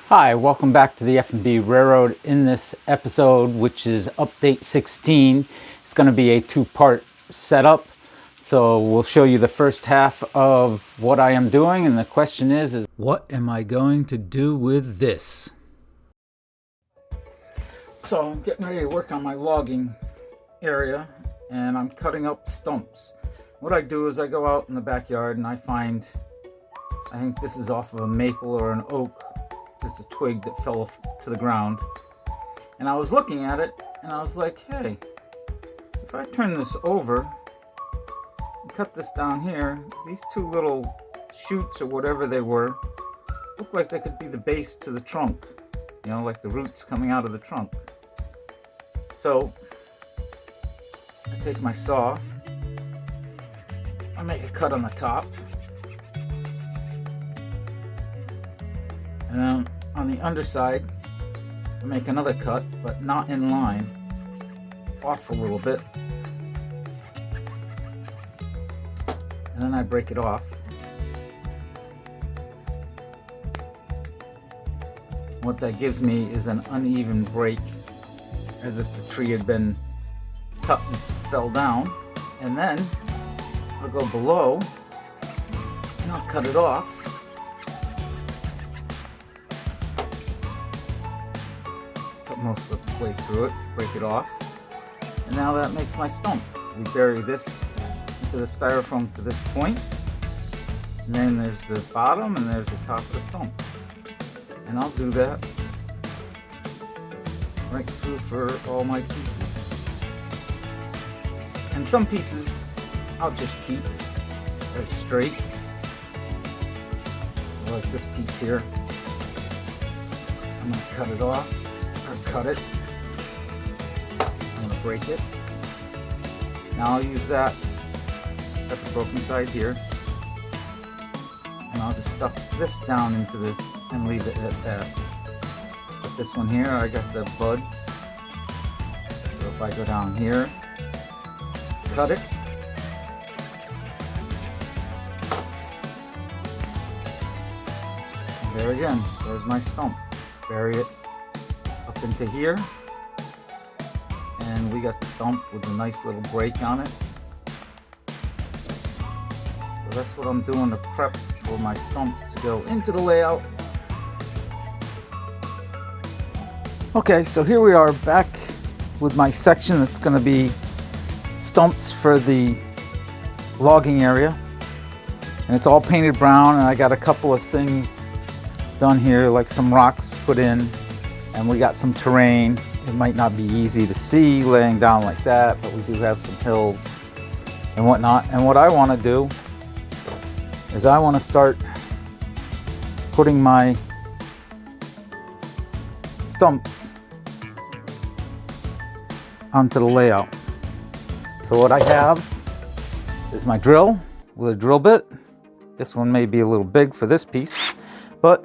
Hi, welcome back to the F&B Railroad. In this episode, which is update 16, it's going to be a two-part setup. So we'll show you the first half of what I am doing, and the question is what am I going to do with this? So I'm getting ready to work on my logging area, and I'm cutting up stumps. What I do is I go out in the backyard and I think this is off of a maple or an oak. It's a twig that fell off to the ground, and I was looking at it and I was like, hey, if I turn this over and cut this down here, these two little shoots or whatever they were look like they could be the base to the trunk, you know, like the roots coming out of the trunk. So I take my saw, I make a cut on the top, and then on the underside, I make another cut, but not in line, off a little bit. And then I break it off. What that gives me is an uneven break, as if the tree had been cut and fell down. And then I'll go below and I'll cut it off. Most of the way through it, break it off, and now that makes my stump. We bury this into the styrofoam to this point, and then there's the bottom and there's the top of the stump, and I'll do that right through for all my pieces. And some pieces I'll just keep as straight, like this piece here. I'm going to cut it off. Cut it. I'm going to break it. Now I'll use that. Got the broken side here. And I'll just stuff this down into the and leave it at that. But this one here, I got the buds. So if I go down here, cut it. And there again, there's my stump. Bury it up into here, and we got the stump with a nice little break on it. So that's what I'm doing to prep for my stumps to go into the layout. Okay, so here we are back with my section that's going to be stumps for the logging area, and it's all painted brown, and I got a couple of things done here, like some rocks put in. And we got some terrain. It might not be easy to see laying down like that, but we do have some hills and whatnot. And what I want to do is I want to start putting my stumps onto the layout. So what I have is my drill with a drill bit. This one may be a little big for this piece, but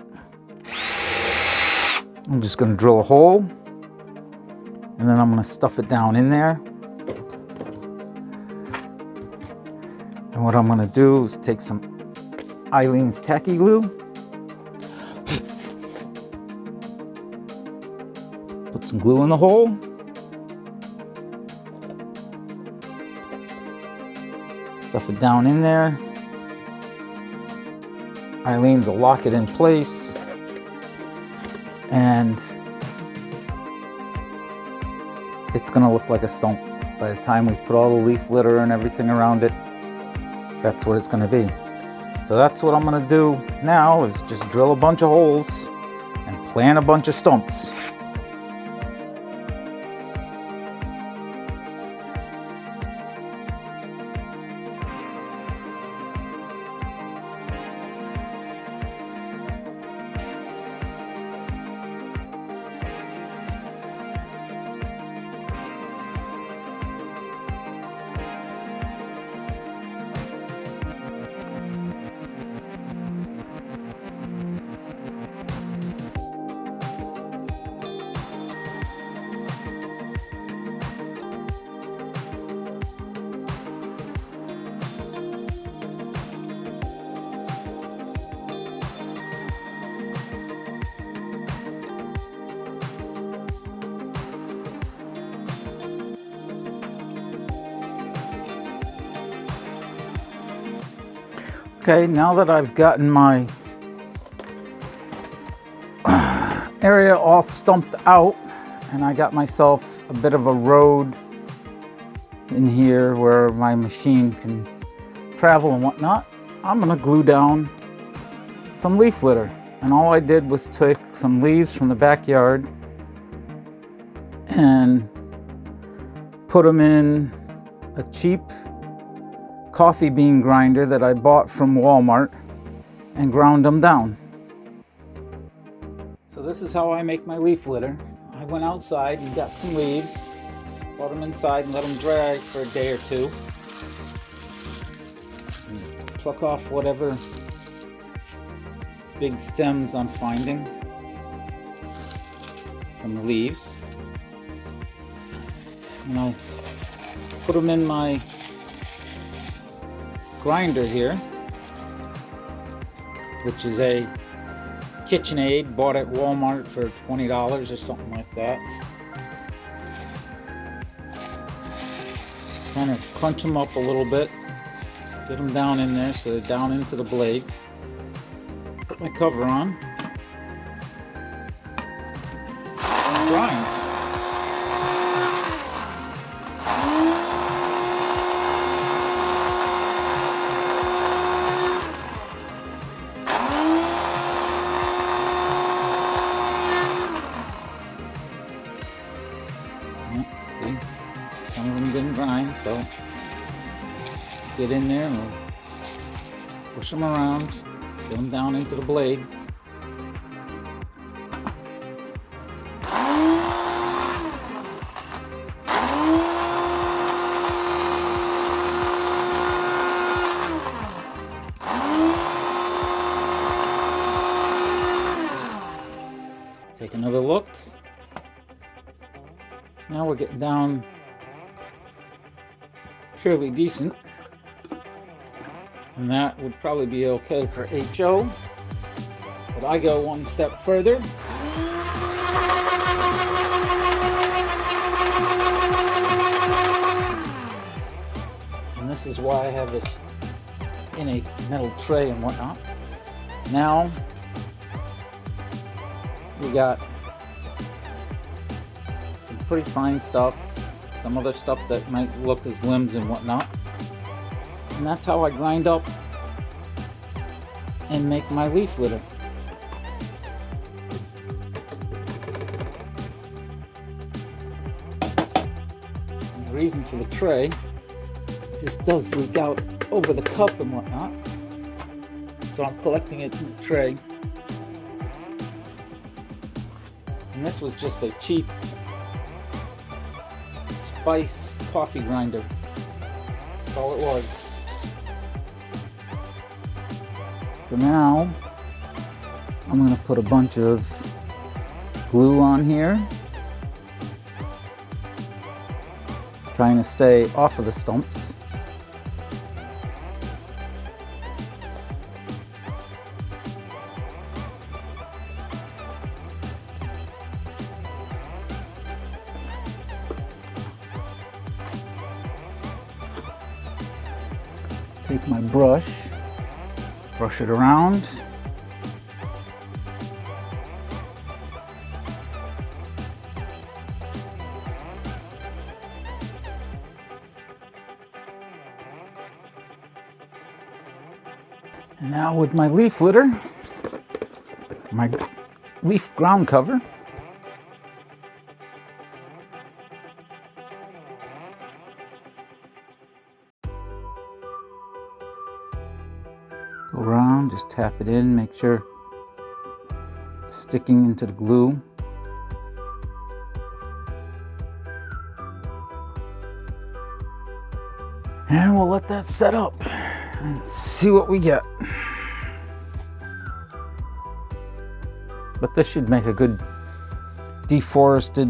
I'm just going to drill a hole, and then I'm going to stuff it down in there. And what I'm going to do is take some Eileen's tacky glue, put some glue in the hole, stuff it down in there. Eileen's will lock it in place. And it's going to look like a stump by the time we put all the leaf litter and everything around it. That's what it's going to be. So that's what I'm going to do now, is just drill a bunch of holes and plant a bunch of stumps. Okay, now that I've gotten my area all stumped out and I got myself a bit of a road in here where my machine can travel and whatnot, I'm gonna glue down some leaf litter. And all I did was take some leaves from the backyard and put them in a cheap coffee bean grinder that I bought from Walmart and ground them down. So this is how I make my leaf litter. I went outside and got some leaves, brought them inside and let them dry for a day or two. And pluck off whatever big stems I'm finding from the leaves. And I put them in my grinder here, which is a KitchenAid, bought at Walmart for $20 or something like that. Kind of crunch them up a little bit, get them down in there so they're down into the blade. Put my cover on and grind. See, some of them didn't grind, so get in there and we'll push them around, get them down into the blade. Take another look. Now we're getting down fairly decent, and that would probably be okay for HO, but I go one step further. And this is why I have this in a metal tray and whatnot. Now we got some pretty fine stuff, some other stuff that might look as limbs and whatnot. And that's how I grind up and make my leaf litter. And the reason for the tray is this does leak out over the cup and whatnot. So I'm collecting it in the tray. And this was just a cheap spice coffee grinder. That's all it was. So now I'm going to put a bunch of glue on here, trying to stay off of the stumps. Take my brush, brush it around. And now with my leaf litter, my leaf ground cover, go around, just tap it in, make sure it's sticking into the glue. And we'll let that set up and see what we get. But this should make a good deforested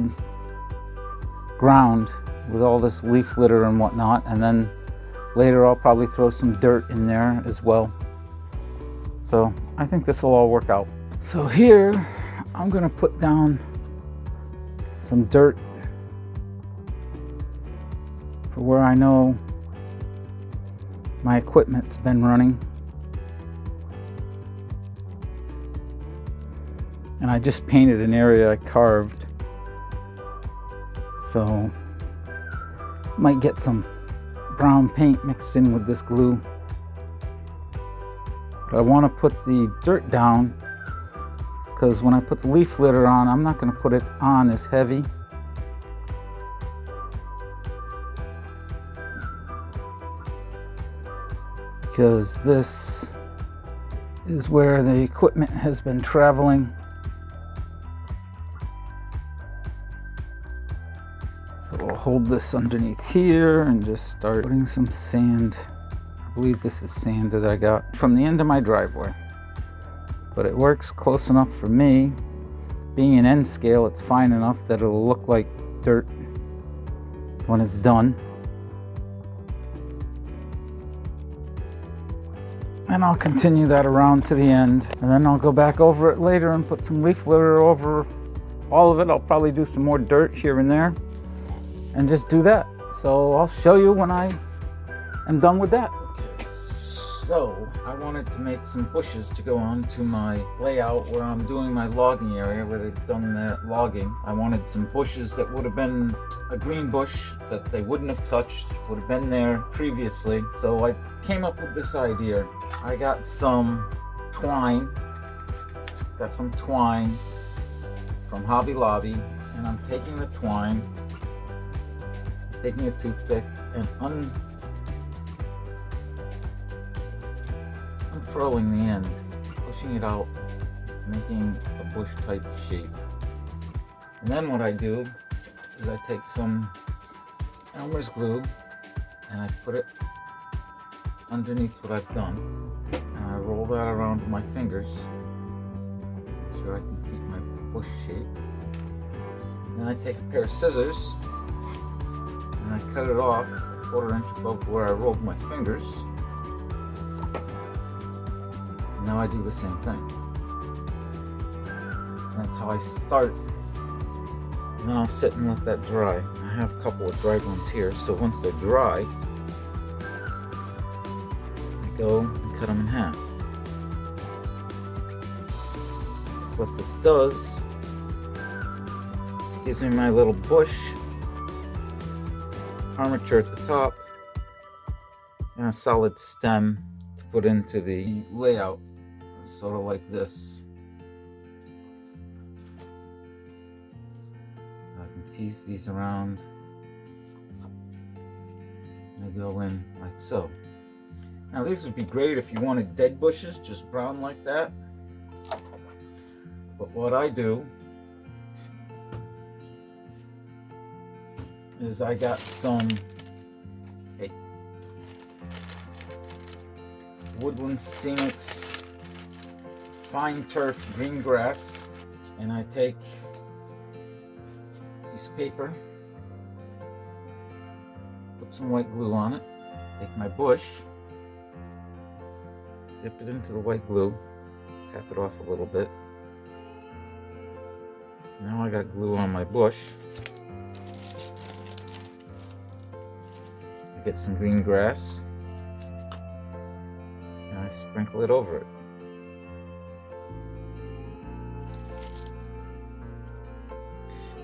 ground with all this leaf litter and whatnot. And then later I'll probably throw some dirt in there as well. So I think this will all work out. So here I'm gonna put down some dirt for where I know my equipment's been running. I just painted an area I carved. So might get some brown paint mixed in with this glue. But I want to put the dirt down because when I put the leaf litter on, I'm not going to put it on as heavy. Because this is where the equipment has been traveling. So we'll hold this underneath here and just start putting some sand. I believe this is sand that I got from the end of my driveway. But it works close enough for me. Being an N scale, it's fine enough that it'll look like dirt when it's done. And I'll continue that around to the end. And then I'll go back over it later and put some leaf litter over all of it. I'll probably do some more dirt here and there and just do that. So I'll show you when I am done with that. Okay, so I wanted to make some bushes to go on to my layout where I'm doing my logging area where they've done the logging. I wanted some bushes that would have been a green bush that they wouldn't have touched, would have been there previously. So I came up with this idea. I got some twine. From Hobby Lobby, and I'm taking the twine, taking a toothpick and unfurling the end, pushing it out, making a bush type shape. And then what I do is I take some Elmer's glue and I put it underneath what I've done, and I roll that around with my fingers, make sure I can keep my bush shape. Then I take a pair of scissors and I cut it off a 1/4 inch above where I rolled my fingers. And now I do the same thing. And that's how I start. And then I'll sit and let that dry. I have a couple of dried ones here, so once they're dry, go and cut them in half. What this does, gives me my little bush, armature at the top, and a solid stem to put into the layout, sort of like this. I can tease these around. They go in like so. Now these would be great if you wanted dead bushes, just brown like that. But what I do is I got some Woodland Scenics fine turf green grass, and I take a piece of paper, put some white glue on it, take my bush, dip it into the white glue, tap it off a little bit. Now I got glue on my bush. I get some green grass and I sprinkle it over it.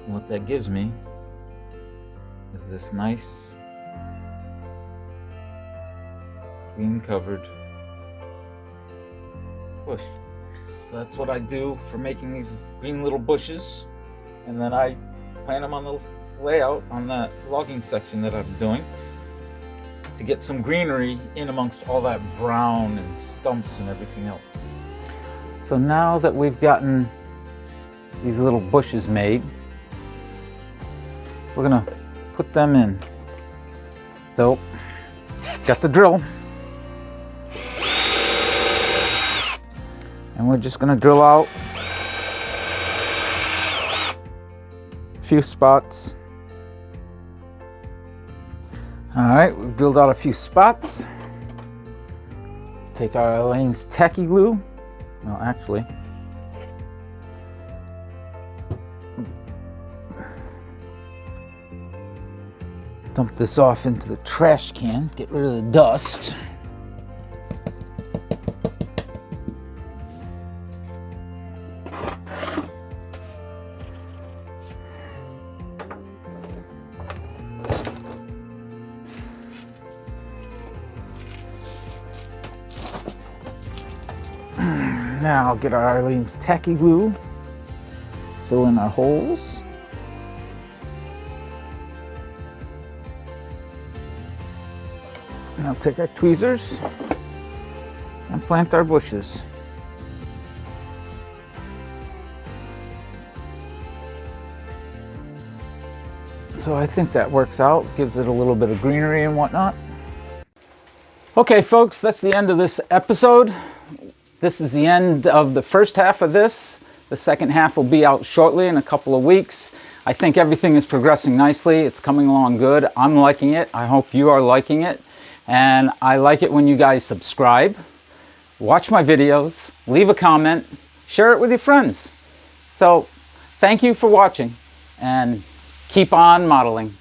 And what that gives me is this nice green covered bush. So that's what I do for making these green little bushes, and then I plant them on the layout on that logging section that I'm doing to get some greenery in amongst all that brown and stumps and everything else. So now that we've gotten these little bushes made, we're gonna put them in. So, got the drill. And we're just gonna drill out a few spots. All right, we've drilled out a few spots. Take our Elaine's tacky glue. Well, actually, dump this off into the trash can, get rid of the dust. Now I'll get our Arlene's tacky glue, fill in our holes. Now take our tweezers and plant our bushes. So I think that works out, gives it a little bit of greenery and whatnot. Okay folks, that's the end of this episode. This is the end of the first half of this. The second half will be out shortly in a couple of weeks. I think everything is progressing nicely. It's coming along good. I'm liking it. I hope you are liking it. And I like it when you guys subscribe, watch my videos, leave a comment, share it with your friends. So thank you for watching and keep on modeling.